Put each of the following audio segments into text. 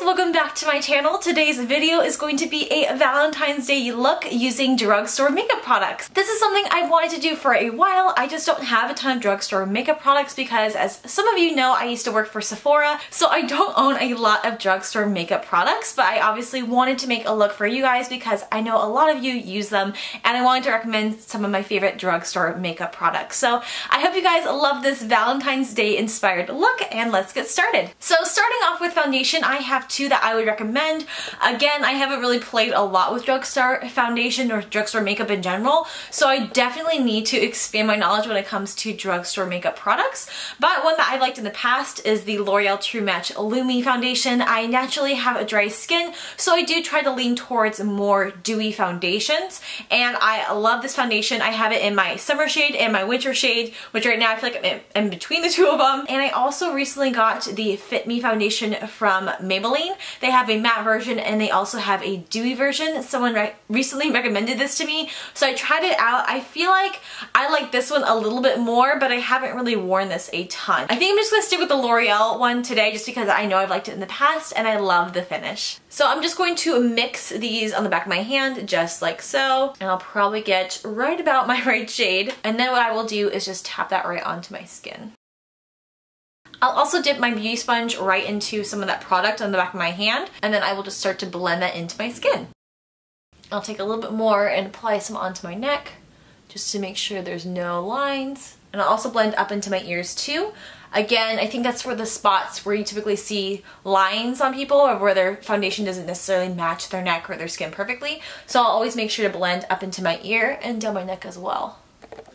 welcome back to my channel. Today's video is going to be a Valentine's Day look using drugstore makeup products. This is something I've wanted to do for a while. I just don't have a ton of drugstore makeup products because, as some of you know, I used to work for Sephora, so I don't own a lot of drugstore makeup products, but I obviously wanted to make a look for you guys because I know a lot of you use them, and I wanted to recommend some of my favorite drugstore makeup products. So I hope you guys love this Valentine's Day inspired look, and let's get started. So starting off with foundation, I have two that I would recommend. Again, I haven't really played a lot with drugstore foundation or drugstore makeup in general, so I definitely need to expand my knowledge when it comes to drugstore makeup products. But one that I've liked in the past is the L'Oreal True Match Lumi foundation. I naturally have a dry skin, so I do try to lean towards more dewy foundations, and I love this foundation. I have it in my summer shade and my winter shade, which right now I feel like I'm in between the two of them. And I also recently got the Fit Me foundation from Maybelline. They have a matte version and they also have a dewy version. Someone recently recommended this to me, so I tried it out. I feel like I like this one a little bit more, but I haven't really worn this a ton. I think I'm just gonna stick with the L'Oreal one today just because I know I've liked it in the past and I love the finish. So I'm just going to mix these on the back of my hand just like so, and I'll probably get right about my right shade, and then what I will do is just tap that right onto my skin. I'll also dip my beauty sponge right into some of that product on the back of my hand, and then I will just start to blend that into my skin. I'll take a little bit more and apply some onto my neck just to make sure there's no lines. And I'll also blend up into my ears too. Again, I think that's for the spots where you typically see lines on people or where their foundation doesn't necessarily match their neck or their skin perfectly. So I'll always make sure to blend up into my ear and down my neck as well.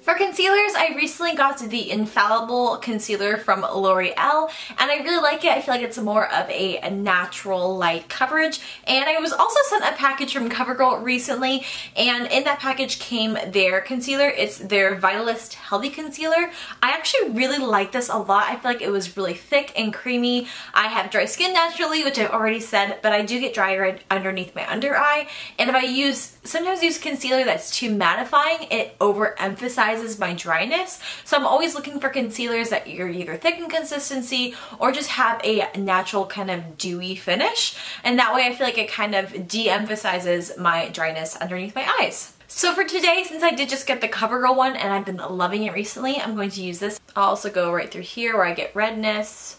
For concealers, I recently got the Infallible concealer from L'Oreal, and I really like it. I feel like it's more of a natural light coverage. And I was also sent a package from Covergirl recently, and in that package came their concealer. It's their Vitalist Healthy Concealer. I actually really like this a lot. I feel like it was really thick and creamy. I have dry skin naturally, which I've already said, but I do get dry right underneath my under eye. And if I sometimes use concealer that's too mattifying, it overemphasizes my dryness. So I'm always looking for concealers that are either thick in consistency or just have a natural kind of dewy finish. And that way I feel like it kind of de-emphasizes my dryness underneath my eyes. So for today, since I did just get the Covergirl one and I've been loving it recently, I'm going to use this. I'll also go right through here where I get redness,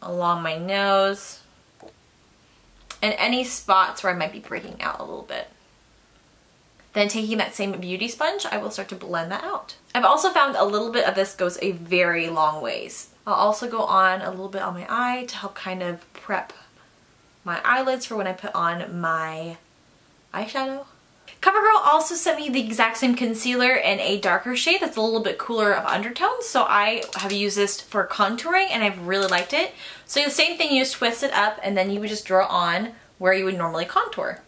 along my nose, and any spots where I might be breaking out a little bit. Then taking that same beauty sponge, I will start to blend that out. I've also found a little bit of this goes a very long ways. I'll also go on a little bit on my eye to help kind of prep my eyelids for when I put on my eyeshadow. Covergirl also sent me the exact same concealer in a darker shade that's a little bit cooler of undertones, so I have used this for contouring and I've really liked it. So the same thing, you just twist it up and then you would just draw on where you would normally contour.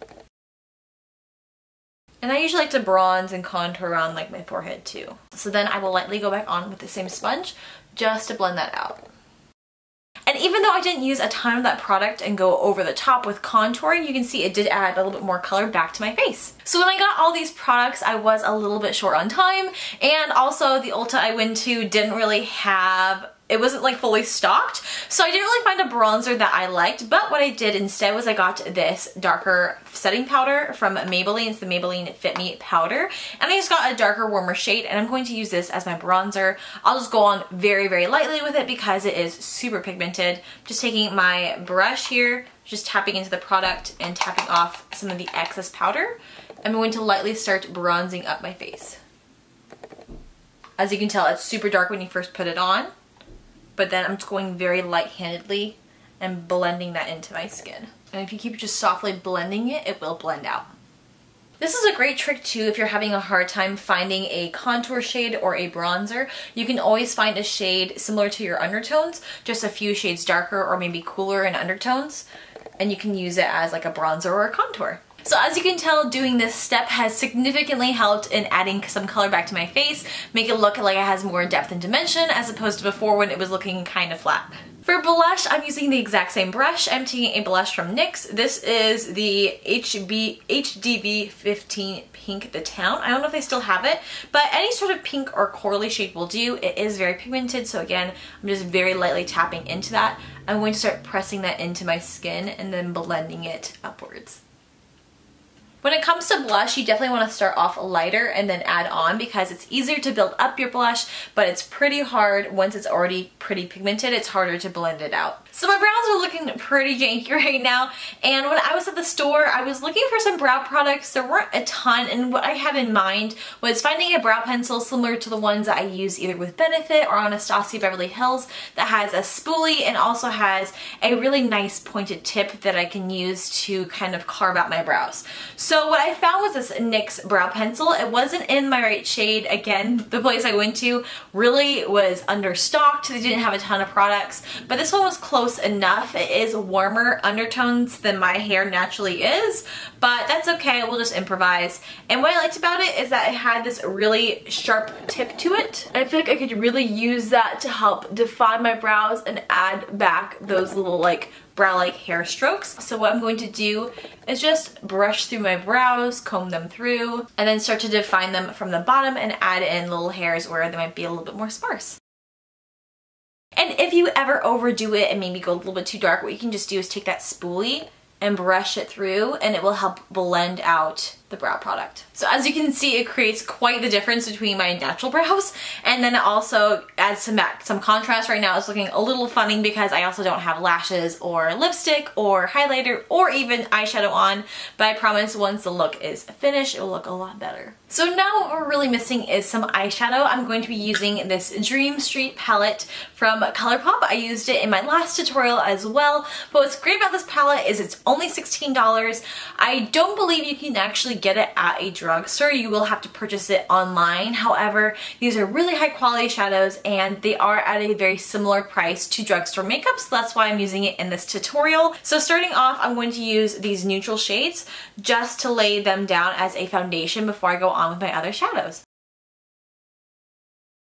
And I usually like to bronze and contour around like my forehead too. So then I will lightly go back on with the same sponge just to blend that out. And even though I didn't use a ton of that product and go over the top with contouring, you can see it did add a little bit more color back to my face. So when I got all these products, I was a little bit short on time, and also the Ulta I went to didn't really have, it wasn't like fully stocked, so I didn't really find a bronzer that I liked. But what I did instead was I got this darker setting powder from Maybelline. It's the Maybelline Fit Me powder, and I just got a darker, warmer shade, and I'm going to use this as my bronzer. I'll just go on very, very lightly with it because it is super pigmented. Just taking my brush here, just tapping into the product and tapping off some of the excess powder. I'm going to lightly start bronzing up my face. As you can tell, it's super dark when you first put it on, but then I'm just going very light-handedly and blending that into my skin. And if you keep just softly blending it, it will blend out. This is a great trick too if you're having a hard time finding a contour shade or a bronzer. You can always find a shade similar to your undertones, just a few shades darker or maybe cooler in undertones, and you can use it as like a bronzer or a contour. So as you can tell, doing this step has significantly helped in adding some color back to my face, make it look like it has more depth and dimension as opposed to before when it was looking kind of flat. For blush, I'm using the exact same brush. I'm taking a blush from NYX. This is the HDB 15 Pink The Town. I don't know if they still have it, but any sort of pink or corally shade will do. It is very pigmented, so again, I'm just very lightly tapping into that. I'm going to start pressing that into my skin and then blending it upwards. When it comes to blush, you definitely want to start off lighter and then add on because it's easier to build up your blush, but it's pretty hard once it's already pretty pigmented. It's harder to blend it out. So my brows are looking pretty janky right now, and when I was at the store, I was looking for some brow products. There weren't a ton, and what I had in mind was finding a brow pencil similar to the ones that I use either with Benefit or Anastasia Beverly Hills that has a spoolie and also has a really nice pointed tip that I can use to kind of carve out my brows. So what I found was this NYX brow pencil. It wasn't in my right shade. Again, the place I went to really was understocked. They didn't have a ton of products, but this one was close enough. It is warmer undertones than my hair naturally is, but that's okay. We'll just improvise. And what I liked about it is that it had this really sharp tip to it. I feel like I could really use that to help define my brows and add back those little like brow-like hair strokes. So what I'm going to do is just brush through my brows, comb them through, and then start to define them from the bottom and add in little hairs where they might be a little bit more sparse. And if you ever overdo it and maybe go a little bit too dark, what you can just do is take that spoolie and brush it through, and it will help blend out the brow product. So as you can see, it creates quite the difference between my natural brows, and then it also adds some contrast. Right now it's looking a little funny because I also don't have lashes or lipstick or highlighter or even eyeshadow on, but I promise once the look is finished, it will look a lot better. So now what we're really missing is some eyeshadow. I'm going to be using this Dream Street palette from Colorpop. I used it in my last tutorial as well, but what's great about this palette is it's only $16. I don't believe you can actually get it at a drugstore. You will have to purchase it online. However, these are really high quality shadows and they are at a very similar price to drugstore makeup, so that's why I'm using it in this tutorial. So starting off, I'm going to use these neutral shades just to lay them down as a foundation before I go on with my other shadows.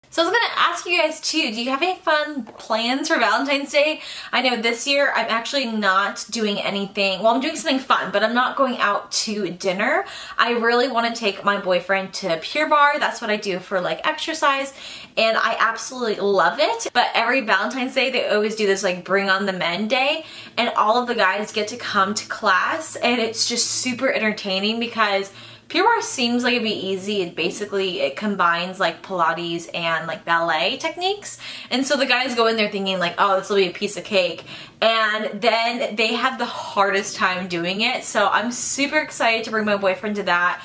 So I was gonna ask you guys too, do you have any fun plans for Valentine's Day? I know this year I'm actually not doing anything, well I'm doing something fun, but I'm not going out to dinner. I really want to take my boyfriend to Pure Barre. That's what I do for like exercise, and I absolutely love it. But every Valentine's Day they always do this like bring on the men day, and all of the guys get to come to class, and it's just super entertaining because Pure Barre seems like it'd be easy. It combines like Pilates and like ballet techniques. And so the guys go in there thinking like, oh, this will be a piece of cake. And then they have the hardest time doing it. So I'm super excited to bring my boyfriend to that.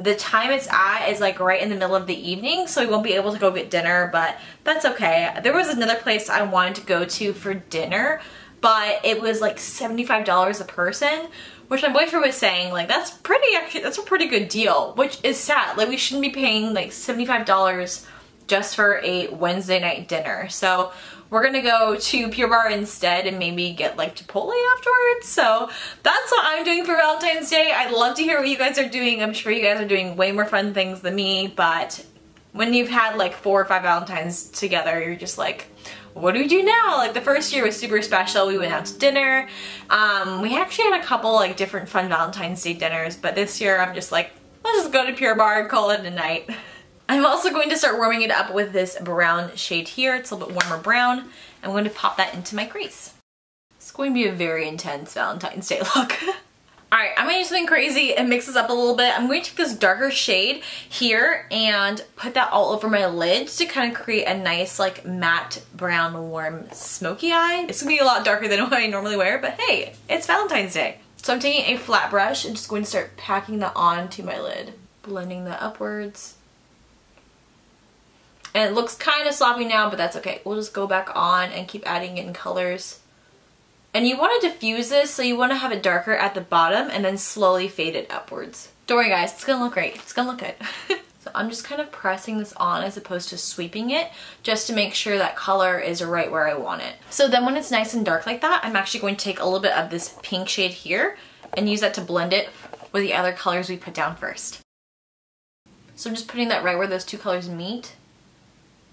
The time it's at is like right in the middle of the evening, so we won't be able to go get dinner, but that's okay. There was another place I wanted to go to for dinner, but it was like $75 a person, which my boyfriend was saying like that's a pretty good deal, which is sad. Like we shouldn't be paying like $75 just for a Wednesday night dinner. So we're gonna go to Pure Barre instead and maybe get like Chipotle afterwards. So that's what I'm doing for Valentine's Day. I'd love to hear what you guys are doing. I'm sure you guys are doing way more fun things than me, but when you've had like 4 or 5 Valentines together, you're just like, what do we do now? Like the first year was super special. We went out to dinner. We actually had a couple like different fun Valentine's Day dinners, but this year I'm just like, let's just go to Pure Barre and call it a night. I'm also going to start warming it up with this brown shade here. It's a little bit warmer brown. I'm going to pop that into my crease. It's going to be a very intense Valentine's Day look. Alright, I'm going to do something crazy and mix this up a little bit. I'm going to take this darker shade here and put that all over my lid to kind of create a nice like matte brown warm smoky eye. It's going to be a lot darker than what I normally wear, but hey, it's Valentine's Day. So I'm taking a flat brush and just going to start packing that onto my lid. Blending that upwards. And it looks kind of sloppy now, but that's okay. We'll just go back on and keep adding in colors. And you want to diffuse this, so you want to have it darker at the bottom and then slowly fade it upwards. Don't worry guys, it's gonna look great. It's gonna look good. So I'm just kind of pressing this on as opposed to sweeping it, just to make sure that color is right where I want it. So then when it's nice and dark like that, I'm actually going to take a little bit of this pink shade here and use that to blend it with the other colors we put down first. So I'm just putting that right where those two colors meet.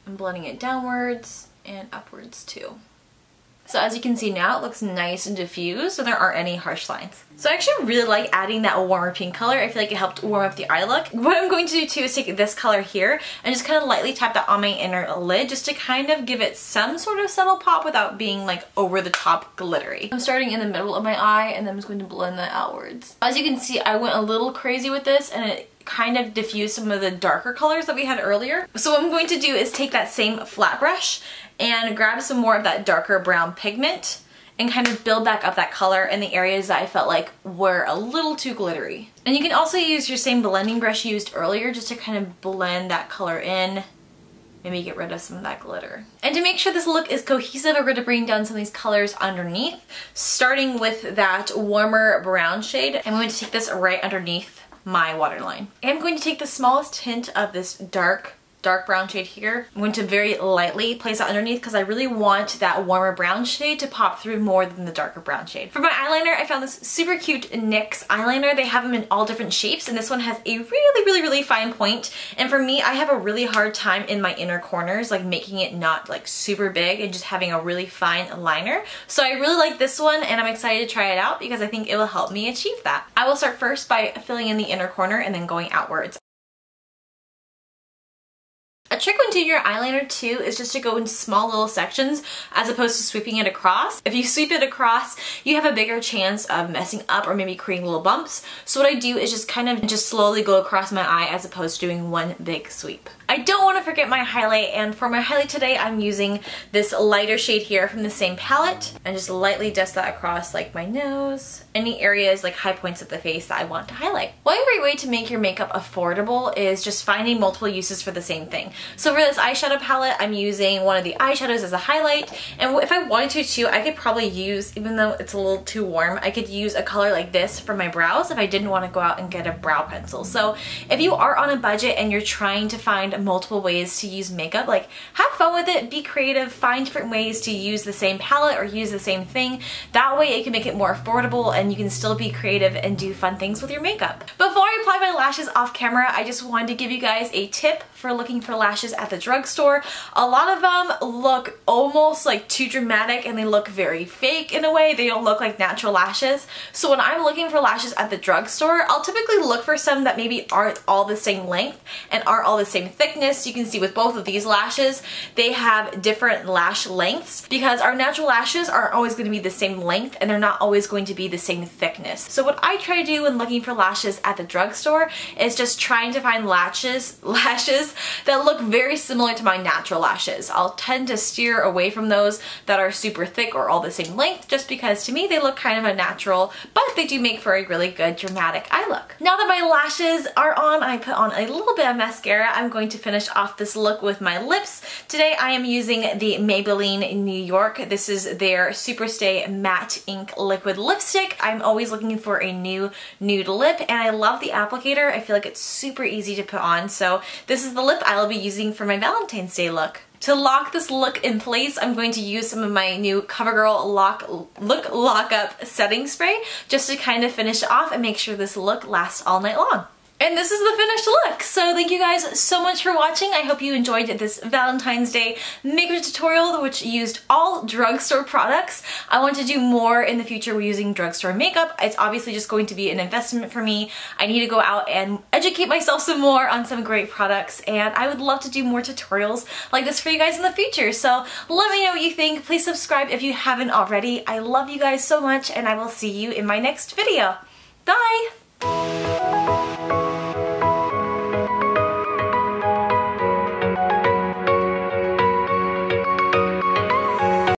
I'm blending it downwards and upwards too. So as you can see now, it looks nice and diffused, so there aren't any harsh lines. So I actually really like adding that warmer pink color. I feel like it helped warm up the eye look. What I'm going to do too is take this color here and just kind of lightly tap that on my inner lid just to kind of give it some sort of subtle pop without being like over the top glittery. I'm starting in the middle of my eye and then I'm just going to blend that outwards. As you can see, I went a little crazy with this and it kind of diffused some of the darker colors that we had earlier. So what I'm going to do is take that same flat brush and grab some more of that darker brown pigment and kind of build back up that color in the areas that I felt like were a little too glittery. And you can also use your same blending brush you used earlier just to kind of blend that color in, maybe get rid of some of that glitter. And to make sure this look is cohesive, we're going to bring down some of these colors underneath, starting with that warmer brown shade. I'm going to take this right underneath my waterline. I'm going to take the smallest hint of this dark brown shade here. I'm going to very lightly place that underneath because I really want that warmer brown shade to pop through more than the darker brown shade. For my eyeliner, I found this super cute NYX eyeliner. They have them in all different shapes and this one has a really fine point. And for me, I have a really hard time in my inner corners, like making it not like super big and just having a really fine liner. So I really like this one and I'm excited to try it out because I think it will help me achieve that. I will start first by filling in the inner corner and then going outwards. A trick when doing your eyeliner too is just to go in small little sections as opposed to sweeping it across. If you sweep it across, you have a bigger chance of messing up or maybe creating little bumps. So what I do is just kind of just slowly go across my eye as opposed to doing one big sweep. I don't want to forget my highlight, and for my highlight today I'm using this lighter shade here from the same palette and just lightly dust that across like my nose, any areas like high points of the face that I want to highlight. One great way to make your makeup affordable is just finding multiple uses for the same thing. So for this eyeshadow palette, I'm using one of the eyeshadows as a highlight, and if I wanted to too, I could probably use, even though it's a little too warm, I could use a color like this for my brows if I didn't want to go out and get a brow pencil. So if you are on a budget and you're trying to find multiple ways to use makeup, like have fun with it, be creative, find different ways to use the same palette or use the same thing. That way it can make it more affordable and you can still be creative and do fun things with your makeup. Before I apply my lashes off camera, I just wanted to give you guys a tip for looking for lashes at the drugstore. A lot of them look almost like too dramatic and they look very fake in a way. They don't look like natural lashes. So when I'm looking for lashes at the drugstore, I'll typically look for some that maybe aren't all the same length and aren't all the same thickness. You can see with both of these lashes, they have different lash lengths because our natural lashes aren't always going to be the same length and they're not always going to be the same thickness. So what I try to do when looking for lashes at the drugstore is just trying to find lashes that look very similar to my natural lashes. I'll tend to steer away from those that are super thick or all the same length just because to me they look kind of unnatural, but they do make for a really good dramatic eye look. Now that my lashes are on, I put on a little bit of mascara. I'm going to finish off this look with my lips. Today I am using the Maybelline New York. This is their Superstay Matte Ink Liquid Lipstick. I'm always looking for a new nude lip and I love the applicator. I feel like it's super easy to put on, so this is the lip I'll be using for my Valentine's Day look. To lock this look in place, I'm going to use some of my new Covergirl Lock Up setting spray just to kind of finish it off and make sure this look lasts all night long. And this is the finished look. So thank you guys so much for watching. I hope you enjoyed this Valentine's Day makeup tutorial which used all drugstore products. I want to do more in the future using drugstore makeup. It's obviously just going to be an investment for me. I need to go out and educate myself some more on some great products, and I would love to do more tutorials like this for you guys in the future. So let me know what you think. Please subscribe if you haven't already. I love you guys so much and I will see you in my next video. Bye!